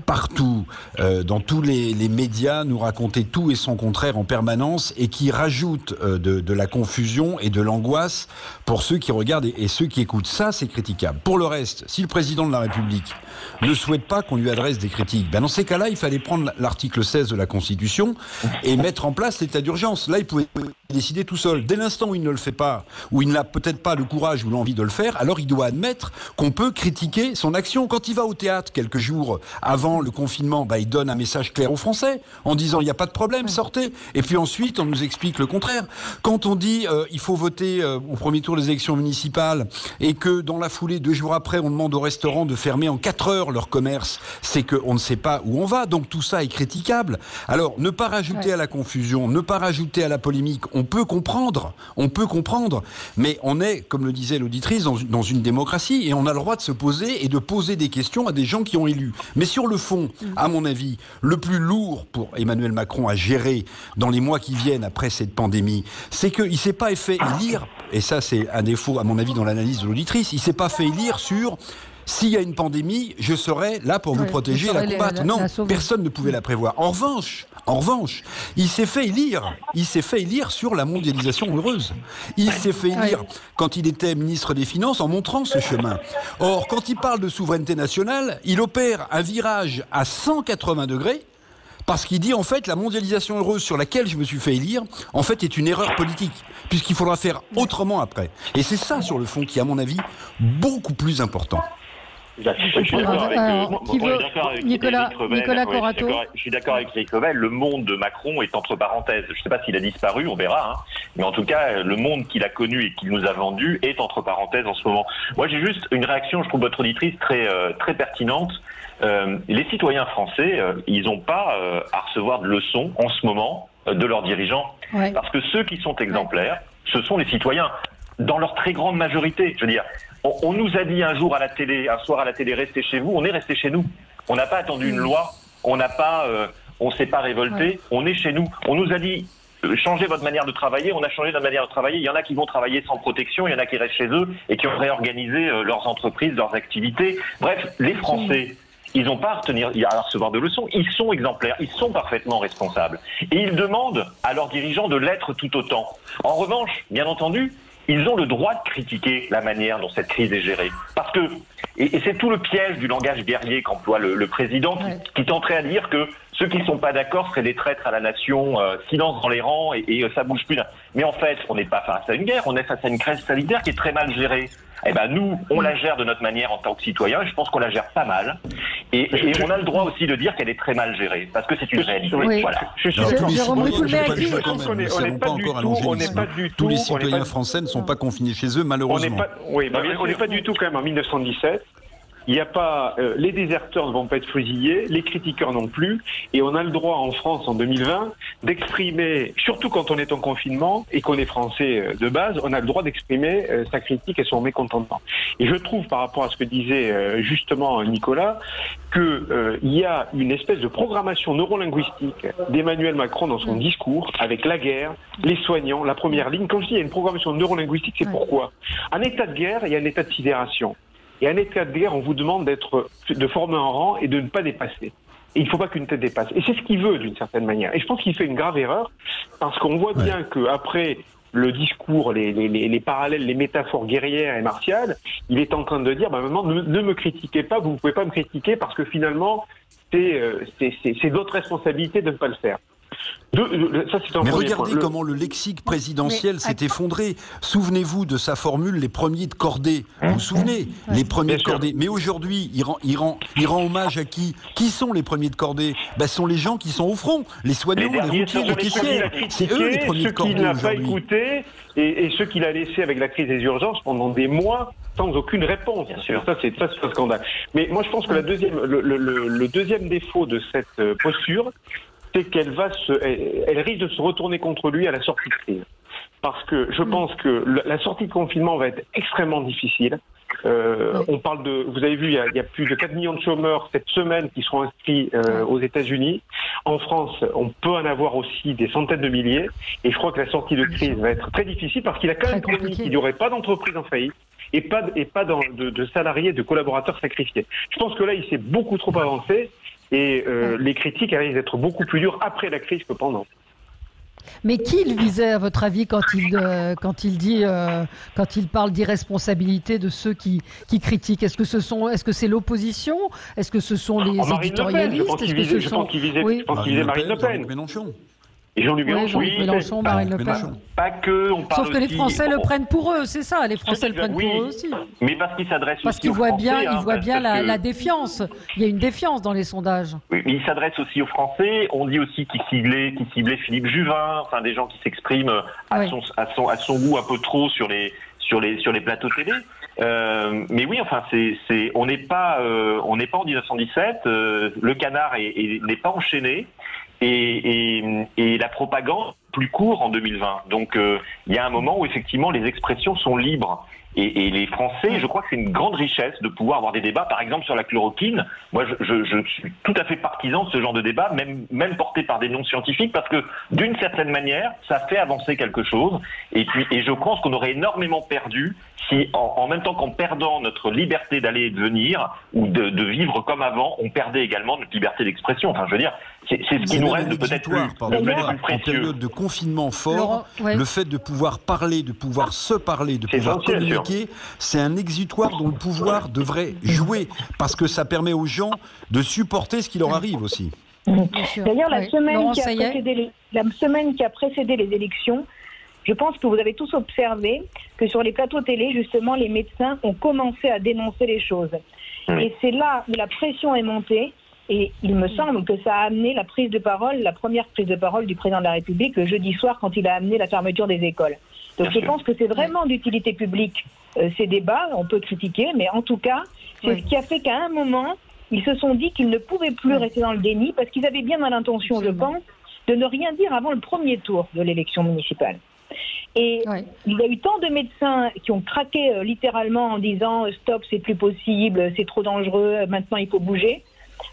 partout, dans tous les médias, nous raconter tout et son contraire en permanence et qui rajoutent de la confusion et de l'angoisse pour ceux qui regardent et ceux qui écoutent. Ça, c'est critiquable. Pour le reste, si le président de la République ne souhaite pas qu'on lui adresse des critiques, dans ces cas-là, il fallait prendre l'article 16 de la Constitution et mettre en place l'état d'urgence. Là, il pouvait décider tout seul. Dès l'instant où il ne le fait pas, où il n'a peut-être pas le courage ou l'envie de le faire, alors il doit admettre qu'on peut critiquer son action. Quand il va au théâtre quelques jours avant le confinement, il donne un message clair aux Français en disant il n'y a pas de problème, sortez. Et puis ensuite, on nous explique le contraire. Quand on dit il faut voter au premier tour des élections municipales et que dans la foulée, 2 jours après, on demande aux restaurants de fermer en 4 heures leur commerce, c'est qu'on ne sait pas où on va. Donc tout ça est critiquable. Alors, ne pas rajouter à la confusion, ne pas rajouter à la polémique. On on peut comprendre, mais on est, comme le disait l'auditrice, dans une démocratie, et on a le droit de se poser et de poser des questions à des gens qui ont élu. Mais sur le fond, à mon avis, le plus lourd pour Emmanuel Macron à gérer dans les mois qui viennent après cette pandémie, c'est qu'il ne s'est pas fait élire, et ça c'est un défaut à mon avis dans l'analyse de l'auditrice, il ne s'est pas fait élire sur... S'il y a une pandémie, je serai là pour vous protéger et la combattre. Non, personne ne pouvait la prévoir. En revanche, il s'est fait élire sur la mondialisation heureuse. Il s'est fait élire quand il était ministre des Finances en montrant ce chemin. Or, quand il parle de souveraineté nationale, il opère un virage à 180 degrés parce qu'il dit en fait la mondialisation heureuse sur laquelle je me suis fait élire, en fait est une erreur politique, puisqu'il faudra faire autrement après. Et c'est ça sur le fond qui, à mon avis, beaucoup plus important. Je suis d'accord avec Nicolas Corato. Je suis d'accord avec Éric Revel. Le monde de Macron est entre parenthèses. Je ne sais pas s'il a disparu, on verra. Mais en tout cas, le monde qu'il a connu et qu'il nous a vendu est entre parenthèses en ce moment. Moi, j'ai juste une réaction, je trouve votre auditrice très pertinente. Les citoyens français, ils n'ont pas à recevoir de leçons en ce moment de leurs dirigeants. Parce que ceux qui sont exemplaires, ce sont les citoyens. Dans leur très grande majorité. Je veux dire, on nous a dit un soir à la télé, restez chez vous, on est resté chez nous. On n'a pas attendu une loi, on s'est pas révolté, on est chez nous. On nous a dit, changez votre manière de travailler, on a changé notre manière de travailler. Il y en a qui vont travailler sans protection, il y en a qui restent chez eux et qui ont réorganisé leurs entreprises, leurs activités. Bref, les Français, ils n'ont pas à recevoir de leçons. Ils sont exemplaires, ils sont parfaitement responsables. Et ils demandent à leurs dirigeants de l'être tout autant. En revanche, bien entendu, ils ont le droit de critiquer la manière dont cette crise est gérée. Parce que, et c'est tout le piège du langage guerrier qu'emploie le président, qui tenterait à dire que ceux qui ne sont pas d'accord seraient des traîtres à la nation, silence dans les rangs et ça bouge plus. Mais en fait, on n'est pas face à une guerre, on est face à une crise sanitaire qui est très mal gérée. Eh ben nous, on la gère de notre manière en tant que citoyens, et je pense qu'on la gère pas mal. Et on a le droit aussi de dire qu'elle est très mal gérée, parce que c'est une réalité. Voilà. Tous les citoyens français ne sont pas confinés chez eux, malheureusement. On n'est pas du tout quand même en 1917. Il n'y a pas, les déserteurs ne vont pas être fusillés, les critiqueurs non plus, et on a le droit en France en 2020 d'exprimer, surtout quand on est en confinement et qu'on est français de base, on a le droit d'exprimer sa critique et son mécontentement. Et je trouve, par rapport à ce que disait justement Nicolas, que il y a une espèce de programmation neurolinguistique d'Emmanuel Macron dans son discours avec la guerre, les soignants, la première ligne. Quand je dis il y a une programmation neurolinguistique, c'est pourquoi ? En état de guerre, il y a un état de sidération. Et en état de guerre, on vous demande de former un rang et de ne pas dépasser. Et il ne faut pas qu'une tête dépasse. Et c'est ce qu'il veut, d'une certaine manière. Et je pense qu'il fait une grave erreur, parce qu'on voit bien qu'après le discours, les parallèles, les métaphores guerrières et martiales, il est en train de dire, maintenant, ne me critiquez pas, vous ne pouvez pas me critiquer, parce que finalement, c'est votre responsabilité de ne pas le faire. Mais regardez comment le lexique présidentiel s'est effondré. Souvenez-vous de sa formule, les premiers de cordée. Vous vous souvenez ? Les premiers de cordée. Mais aujourd'hui, il rend hommage à qui ? Qui sont les premiers de cordée ? Ce sont les gens qui sont au front. Les soignants, les routiers, les caissières. C'est eux les premiers de cordée aujourd'hui. Ceux qu'il n'a pas écouté et ceux qu'il a laissés avec la crise des urgences pendant des mois sans aucune réponse. Bien sûr. Ça, c'est un scandale. Mais moi, je pense que le deuxième défaut de cette posture, c'est qu'elle elle risque de se retourner contre lui à la sortie de crise. Parce que je pense que la sortie de confinement va être extrêmement difficile. On parle vous avez vu, il y a plus de 4 millions de chômeurs cette semaine qui seront inscrits aux États-Unis. En France, on peut en avoir aussi des centaines de milliers. Et je crois que la sortie de crise va être très difficile parce qu'il a quand même promis qu'il n'y aurait pas d'entreprise en faillite et pas de salariés, de collaborateurs sacrifiés. Je pense que là, il s'est beaucoup trop avancé. Et les critiques risquent d'être beaucoup plus dures après la crise que pendant. Mais qui il visait, à votre avis, quand il parle d'irresponsabilité de ceux qui critiquent ? Est-ce que c'est l'opposition ? Est-ce que ce sont les éditorialistes ? Je pense qu'il visait Marine Le Pen. Et Jean-Luc Mélenchon, Marine Le Pen. Pas que. Sauf que les Français le prennent pour eux, c'est ça. Les Français le prennent pour eux aussi. Mais parce qu'ils s'adressent aussi aux Français. Parce qu'ils voient bien la défiance. Il y a une défiance dans les sondages. Oui, mais ils s'adressent aussi aux Français. On dit aussi qu'ils ciblaient Philippe Juvin, enfin des gens qui s'expriment à son goût un peu trop sur les plateaux télé. Mais oui, enfin, on n'est pas en 1917. Le canard n'est pas enchaîné. Et la propagande plus court en 2020. Donc il y a un moment où effectivement les expressions sont libres. Et les Français, je crois que c'est une grande richesse de pouvoir avoir des débats, par exemple sur la chloroquine. Moi, je suis tout à fait partisan de ce genre de débat, même porté par des non-scientifiques, parce que d'une certaine manière, ça fait avancer quelque chose. Et je pense qu'on aurait énormément perdu si, en même temps qu'en perdant notre liberté d'aller et de venir, ou de vivre comme avant, on perdait également notre liberté d'expression. Enfin, je veux dire, c'est ce qui nous reste de peut-être plus précieux. En période de confinement fort, le fait de pouvoir parler, de pouvoir se parler, de pouvoir communiquer, c'est un exutoire dont le pouvoir devrait jouer, parce que ça permet aux gens de supporter ce qui leur arrive aussi. D'ailleurs, la semaine qui a précédé les élections, je pense que vous avez tous observé que sur les plateaux télé, justement, les médecins ont commencé à dénoncer les choses. Et c'est là où la pression est montée. Et il me semble que ça a amené la première prise de parole du président de la République le jeudi soir quand il a amené la fermeture des écoles. Donc je pense que c'est vraiment d'utilité publique ces débats. On peut critiquer, mais en tout cas, c'est ce qui a fait qu'à un moment, ils se sont dit qu'ils ne pouvaient plus rester dans le déni parce qu'ils avaient bien dans l'intention, je pense, de ne rien dire avant le premier tour de l'élection municipale. Et il y a eu tant de médecins qui ont craqué littéralement en disant « stop, c'est plus possible, c'est trop dangereux, maintenant il faut bouger ».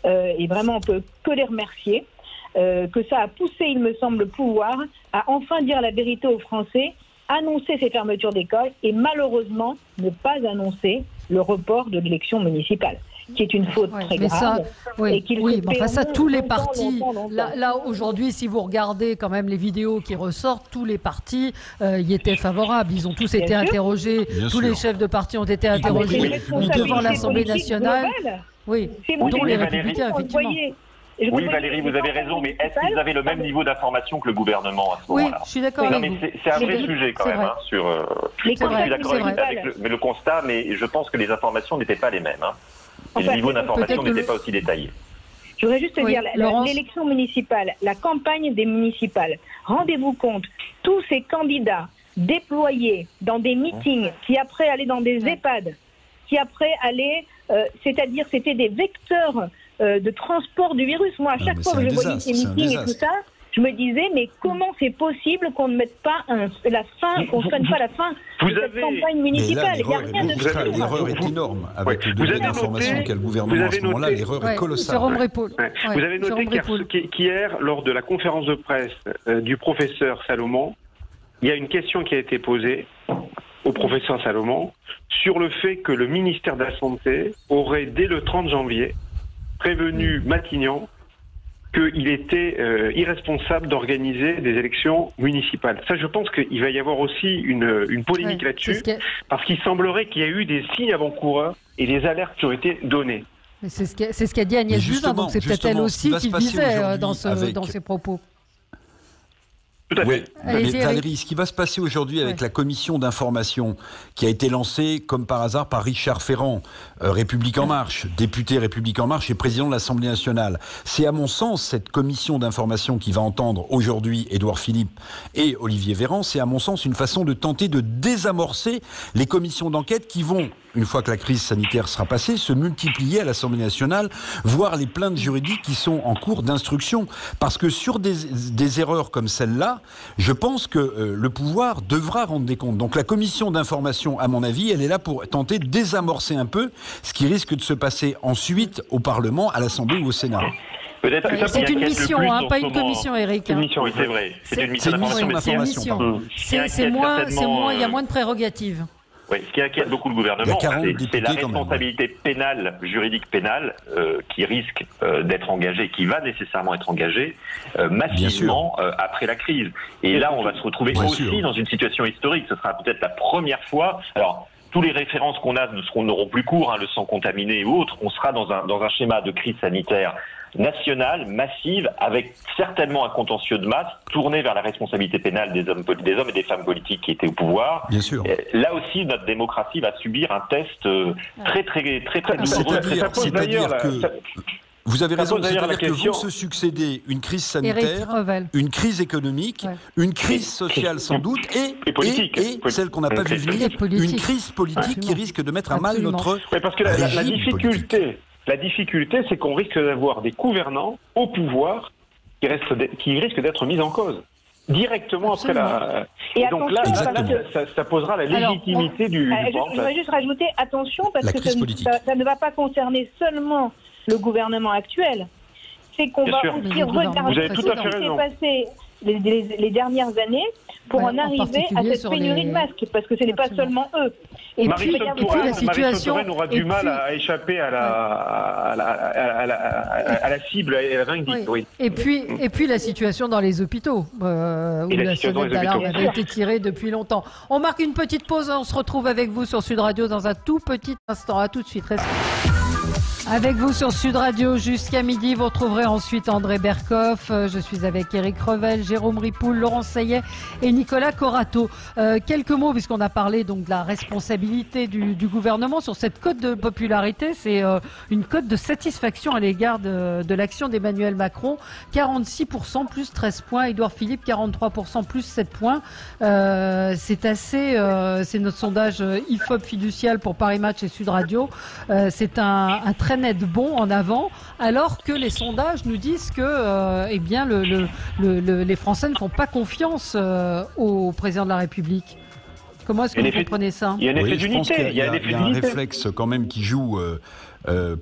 Et vraiment on peut que les remercier, que ça a poussé, il me semble, le pouvoir à enfin dire la vérité aux Français, annoncer ces fermetures d'écoles et malheureusement ne pas annoncer le report de l'élection municipale, qui est une faute très grave. Ça, tous les partis, là aujourd'hui, si vous regardez quand même les vidéos qui ressortent, tous les partis y étaient favorables. Ils ont tous été interrogés, les chefs de partis ont été interrogés devant l'Assemblée nationale. Dont les Républicains, effectivement. Oui, Valérie, vous avez raison, mais est-ce qu'ils avaient le même niveau d'information que le gouvernement à ce moment-là? Oui, je suis d'accord avec vous. C'est un vrai sujet quand même. Je suis d'accord avec le constat, mais je pense que les informations n'étaient pas les mêmes. Et le niveau d'information n'était pas aussi détaillé. Je voudrais juste dire, l'élection municipale, la campagne des municipales, rendez-vous compte, tous ces candidats déployés dans des meetings, qui après allaient dans des EHPAD, qui après allaient... c'est-à-dire c'était des vecteurs de transport du virus. Moi, à chaque fois que je voyais ces meetings et tout ça, je me disais, mais comment c'est possible qu'on ne mette pas qu'on ne freine pas la fin de cette campagne municipale? L'erreur est énorme. Avec le degré d'information qu'a le gouvernement à ce moment-là, l'erreur est colossale. Vous avez noté qu'hier, lors de la conférence de presse du professeur Salomon, il y a une question qui a été posée au professeur Salomon sur le fait que le ministère de la Santé aurait, dès le 30 janvier, prévenu Matignon qu'il était irresponsable d'organiser des élections municipales. Ça, je pense qu'il va y avoir aussi une polémique là-dessus, parce qu'il semblerait qu'il y a eu des signes avant-coureurs et des alertes qui ont été données. C'est ce qu'a dit Agnès Buzyn, donc c'est peut-être elle aussi qui visait dans ses propos. Oui, mais Valérie, ce qui va se passer aujourd'hui avec la commission d'information qui a été lancée comme par hasard par Richard Ferrand, République En Marche, député République En Marche et président de l'Assemblée nationale. C'est à mon sens cette commission d'information qui va entendre aujourd'hui Édouard Philippe et Olivier Véran, c'est à mon sens une façon de tenter de désamorcer les commissions d'enquête qui vont, une fois que la crise sanitaire sera passée, se multiplier à l'Assemblée nationale, voire les plaintes juridiques qui sont en cours d'instruction. Parce que sur des erreurs comme celle-là, je pense que le pouvoir devra rendre des comptes. Donc la commission d'information, à mon avis, elle est là pour tenter de désamorcer un peu ce qui risque de se passer ensuite au Parlement, à l'Assemblée ou au Sénat. C'est une mission, pas une commission, Eric. C'est une mission, oui, c'est vrai. C'est une mission d'information. Il y a moins de prérogatives. Oui, ce qui inquiète beaucoup le gouvernement, c'est la responsabilité pénale, juridique pénale, qui risque d'être engagée, qui va nécessairement être engagée massivement après la crise. Et là, on va se retrouver aussi dans une situation historique. Ce sera peut-être la première fois. Alors, tous les références qu'on a n'auront plus cours, le sang contaminé ou autre. On sera dans un schéma de crise sanitaire nationale, massive, avec certainement un contentieux de masse tourné vers la responsabilité pénale des hommes et des femmes politiques qui étaient au pouvoir. Bien sûr. Là aussi, notre démocratie va subir un test très C'est-à-dire que... Vous avez raison, c'est-à-dire que vont se succéder une crise sanitaire, une crise économique, une crise sociale sans doute, et celle qu'on n'a pas vu venir, une crise politique qui risque de mettre à mal notre parce que la difficulté, c'est qu'on risque d'avoir des gouvernants au pouvoir qui risquent d'être mis en cause. directement après la... Et donc là, ça posera la légitimité du pouvoir. Je voudrais juste rajouter, attention, parce que ça ne va pas concerner seulement le gouvernement actuel. C'est qu'on va aussi regarder ce qui s'est passé les dernières années pour en arriver à cette pénurie de masques, parce que ce n'est pas seulement eux. Et puis la situation aura du mal à échapper à la cible vindicte. Oui. Et puis la situation dans les hôpitaux, où la sonnette d'alarme avait été tirée depuis longtemps. On marque une petite pause, on se retrouve avec vous sur Sud Radio dans un tout petit instant. À tout de suite. Avec vous sur Sud Radio jusqu'à midi, vous retrouverez ensuite André Berkoff. Je suis avec Éric Revel, Jérôme Ripoul, Laurent Sayet et Nicolas Corato. Quelques mots, puisqu'on a parlé donc de la responsabilité du gouvernement sur cette cote de popularité. C'est une cote de satisfaction à l'égard de l'action d'Emmanuel Macron. 46% plus 13 points. Édouard Philippe, 43% plus 7 points. C'est c'est notre sondage IFOP fiducial pour Paris Match et Sud Radio. C'est un très net bond en avant, alors que les sondages nous disent que les Français ne font pas confiance au président de la République. Comment est-ce que vous comprenez ça ? Il y a un effet d'unité. Il y a un réflexe quand même qui joue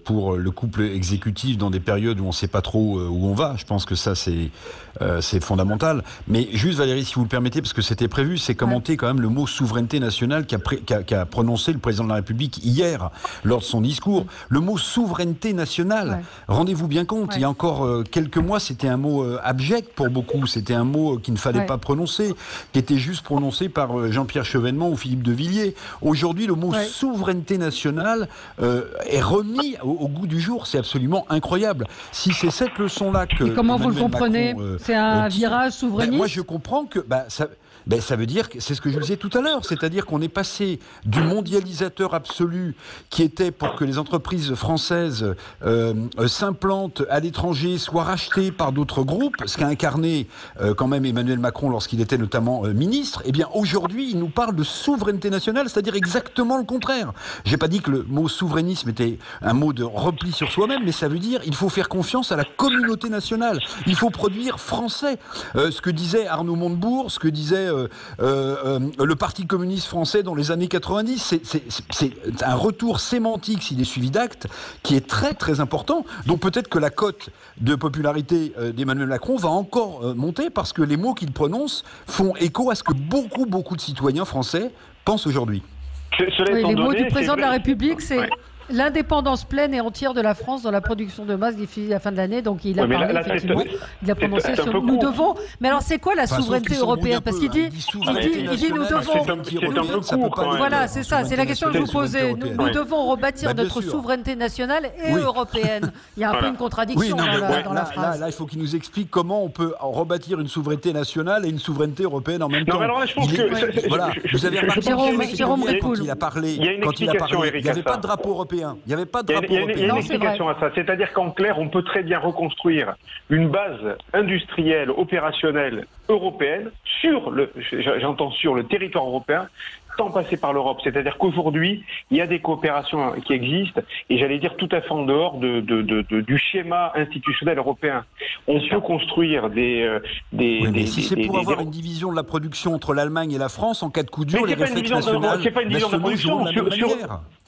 pour le couple exécutif dans des périodes où on ne sait pas trop où on va. Je pense que ça, c'est fondamental. Mais juste, Valérie, si vous le permettez, parce que c'était prévu, c'est commenter quand même le mot souveraineté nationale qu'a prononcé le président de la République hier lors de son discours. Le mot souveraineté nationale, rendez-vous bien compte, il y a encore quelques mois, c'était un mot abject pour beaucoup. C'était un mot qu'il ne fallait pas prononcer, qui était juste prononcé par Jean-Pierre Chevènement ou Philippe de Villiers. Aujourd'hui, le mot souveraineté nationale est remis au goût du jour. C'est absolument incroyable. Si c'est cette leçon-là que... Et comment vous le comprenez ? C'est un virage souverainiste ? Moi, je comprends que... ça veut dire que c'est ce que je disais tout à l'heure, c'est-à-dire qu'on est passé du mondialisateur absolu qui était pour que les entreprises françaises s'implantent à l'étranger, soient rachetées par d'autres groupes, ce qu'a incarné quand même Emmanuel Macron lorsqu'il était notamment ministre. Eh bien aujourd'hui, il nous parle de souveraineté nationale, c'est-à-dire exactement le contraire. J'ai pas dit que le mot souverainisme était un mot de repli sur soi-même, mais ça veut dire il faut faire confiance à la communauté nationale. Il faut produire français. Ce que disait Arnaud Montebourg, ce que disait le Parti communiste français dans les années 90, c'est un retour sémantique, s'il est suivi d'actes, qui est très très important. Donc peut-être que la cote de popularité d'Emmanuel Macron va encore monter parce que les mots qu'il prononce font écho à ce que beaucoup de citoyens français pensent aujourd'hui. Les mots du président de la République, c'est... L'indépendance pleine et entière de la France dans la production de masse d'ici la fin de l'année. Donc il a parlé, effectivement, il a prononcé sur nous devons. Mais alors c'est quoi la souveraineté européenne ? Parce qu'il dit nous devons. Voilà, c'est ça, c'est la question que je vous posais. Nous devons rebâtir notre souveraineté nationale et européenne. Il y a un peu une contradiction dans la phrase. Là, il faut qu'il nous explique comment on peut rebâtir une souveraineté nationale et une souveraineté européenne en même temps. Alors là, je pense que voilà, vous avez remarqué Jérôme Ripoul, quand il a parlé, il n'y avait pas de drapeau européen. Il n'y avait pas de drapeau européen. Il y a une explication à ça. C'est-à-dire qu'en clair, on peut très bien reconstruire une base industrielle, opérationnelle, européenne, sur le territoire européen, sans passer par l'Europe. C'est-à-dire qu'aujourd'hui, il y a des coopérations qui existent, et j'allais dire tout à fait en dehors du schéma institutionnel européen. On peut construire si c'est pour avoir une division de la production entre l'Allemagne et la France, en cas de coup dur, les réflexes nationaux... C'est pas une division de la production.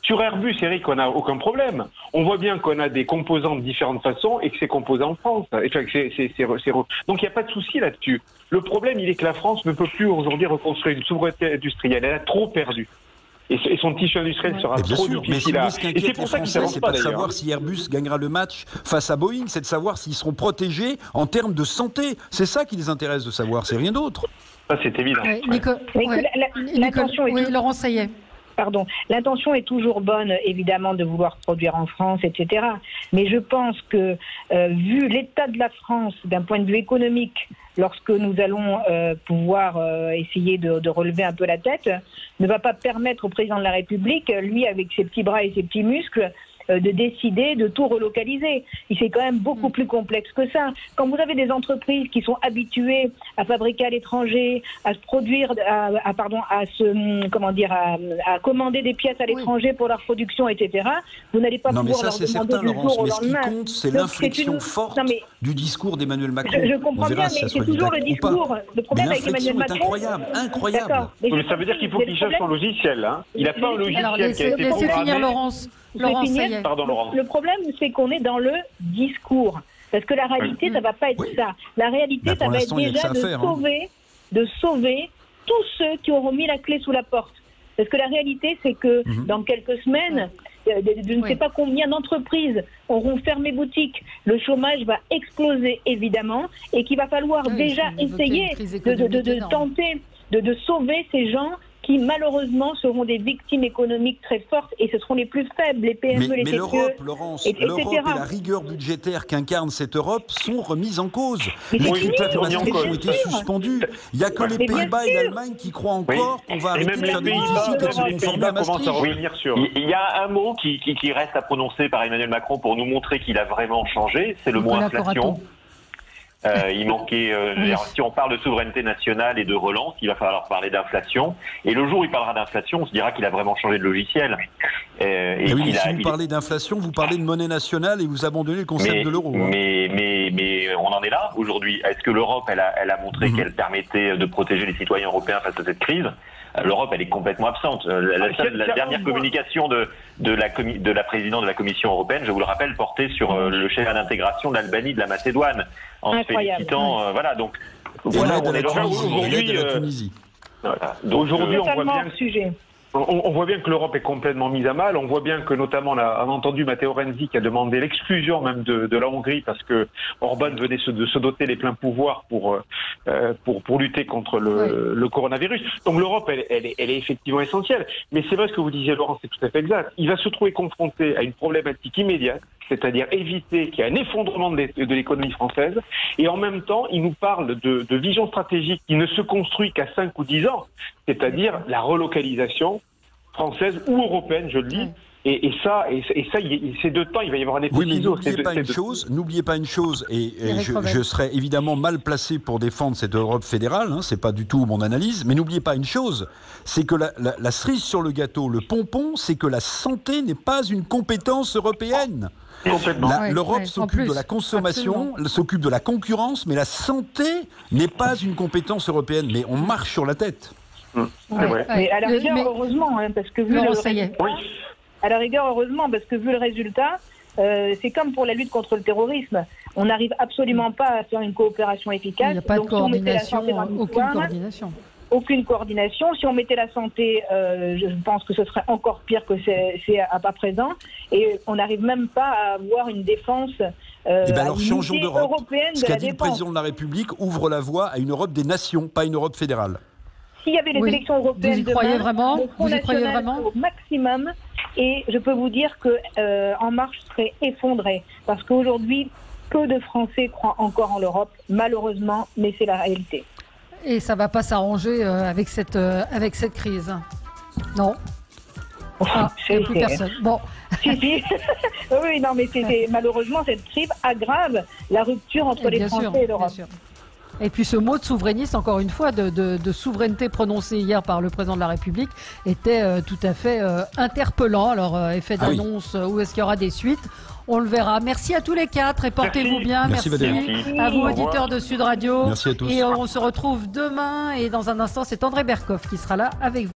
Sur Airbus, Eric, on n'a aucun problème. On voit bien qu'on a des composants de différentes façons et que c'est composé en France. Donc il n'y a pas de souci là-dessus. Le problème, il est que la France ne peut plus aujourd'hui reconstruire une souveraineté industrielle. Elle a trop perdu. Et son tissu industriel sera trop difficile à... Et c'est pour ça qu'ils ne savent pas, de savoir si Airbus gagnera le match face à Boeing, c'est de savoir s'ils seront protégés en termes de santé. C'est ça qui les intéresse de savoir, c'est rien d'autre. Ça, c'est évident. Laurent Sayet. Pardon. L'intention est toujours bonne, évidemment, de vouloir produire en France, etc. Mais je pense que, vu l'état de la France d'un point de vue économique, lorsque nous allons pouvoir essayer de relever un peu la tête, ne va pas permettre au président de la République, lui, avec ses petits bras et ses petits muscles, de décider de tout relocaliser. C'est quand même beaucoup plus complexe que ça. Quand vous avez des entreprises qui sont habituées à fabriquer à l'étranger, à se produire, à commander des pièces à l'étranger pour leur production, etc., vous n'allez pas pouvoir leur demander du jour au lendemain. Ce qui compte, c'est l'inflexion forte du discours d'Emmanuel Macron. Je comprends bien, mais c'est toujours le discours. Le problème avec Emmanuel Macron... incroyable, incroyable. Mais ça veut dire qu'il faut qu'il cherche son logiciel. Hein. Il n'a pas un logiciel qui a été programmé. Laissez finir Laurence. Laurence, ça y est. Pardon, Laurence. Le problème, c'est qu'on est dans le discours. Parce que la réalité, ça ne va pas être ça. La réalité, ça va être déjà de sauver tous ceux qui auront mis la clé sous la porte. Parce que la réalité, c'est que dans quelques semaines, je ne sais pas combien d'entreprises auront fermé boutique. Le chômage va exploser, évidemment, et qu'il va falloir déjà essayer de tenter de sauver ces gens qui malheureusement seront des victimes économiques très fortes, et ce seront les plus faibles, les PME, les TPE, l'Europe, Laurence, l'Europe et la rigueur budgétaire qu'incarne cette Europe sont remises en cause. Les critères Maastricht ont été suspendus. Il n'y a que les Pays-Bas et l'Allemagne qui croient encore qu'on va arrêter de faire des déficits et de se conformer à Maastricht. Il y a un mot qui reste à prononcer par Emmanuel Macron pour nous montrer qu'il a vraiment changé, c'est le mot inflation. Il manquait, si on parle de souveraineté nationale et de relance, il va falloir parler d'inflation. Et le jour où il parlera d'inflation, on se dira qu'il a vraiment changé de logiciel. Si vous parlez d'inflation, vous parlez de monnaie nationale et vous abandonnez le concept de l'euro. Mais on en est là aujourd'hui. Est-ce que l'Europe, elle a montré qu'elle permettait de protéger les citoyens européens face à cette crise? L'Europe, elle est complètement absente. La dernière communication de la présidente de la Commission européenne, je vous le rappelle, portait sur le schéma d'intégration de l'Albanie, de la Macédoine, en se félicitant. Voilà, donc voilà, on est là aujourd'hui. Aujourd'hui, on voit bien le sujet. On voit bien que l'Europe est complètement mise à mal. On voit bien que, notamment, on a entendu Matteo Renzi qui a demandé l'exclusion même de la Hongrie parce que Orban venait de se doter les pleins pouvoirs pour lutter contre le coronavirus. Donc l'Europe, elle est effectivement essentielle. Mais c'est vrai ce que vous disiez, Laurent, c'est tout à fait exact. Il va se trouver confronté à une problématique immédiate, c'est-à-dire éviter qu'il y ait un effondrement de l'économie française. Et en même temps, il nous parle de vision stratégique qui ne se construit qu'à 5 ou 10 ans, c'est-à-dire la relocalisation française ou européenne, je le dis. Et ça, ces 2 temps, il va y avoir un effet ciseau. N'oubliez pas une chose, et je serais évidemment mal placé pour défendre cette Europe fédérale, c'est pas du tout mon analyse, mais n'oubliez pas une chose, c'est que la cerise sur le gâteau, le pompon, c'est que la santé n'est pas une compétence européenne. L'Europe s'occupe de la consommation, s'occupe de la concurrence, mais la santé n'est pas une compétence européenne. Mais on marche sur la tête. Mais à la rigueur, heureusement, parce que vu à la rigueur, heureusement, parce que vu le résultat, c'est comme pour la lutte contre le terrorisme. On n'arrive absolument pas à faire une coopération efficace. Il n'y a pas de coordination, aucune coordination. Aucune coordination. Si on mettait la santé, je pense que ce serait encore pire que c'est à présent. Et on n'arrive même pas à avoir une défense alors changeons d'Europe. Européenne Ce qu'a dit le président de la République ouvre la voie à une Europe des nations, pas une Europe fédérale. S'il y avait les élections européennes, vous y croyez vraiment? Vous y croyez vraiment? Au maximum. Et je peux vous dire que En Marche serait effondré. Parce qu'aujourd'hui, peu de Français croient encore en l'Europe, malheureusement, mais c'est la réalité. Et ça ne va pas s'arranger avec cette crise. Non. Il n'y a plus personne. Bon. Oui, non, mais malheureusement, cette crise aggrave la rupture entre les Français et l'Europe. Et puis ce mot de souverainiste, encore une fois, de souveraineté prononcé hier par le président de la République, était tout à fait interpellant. Alors, effet d'annonce, où est-ce qu'il y aura des suites? On le verra. Merci à tous les 4 et portez-vous bien. Merci à vous, auditeurs de Sud Radio. Merci à tous. Et on se retrouve demain. Et dans un instant, c'est André Berkoff qui sera là avec vous.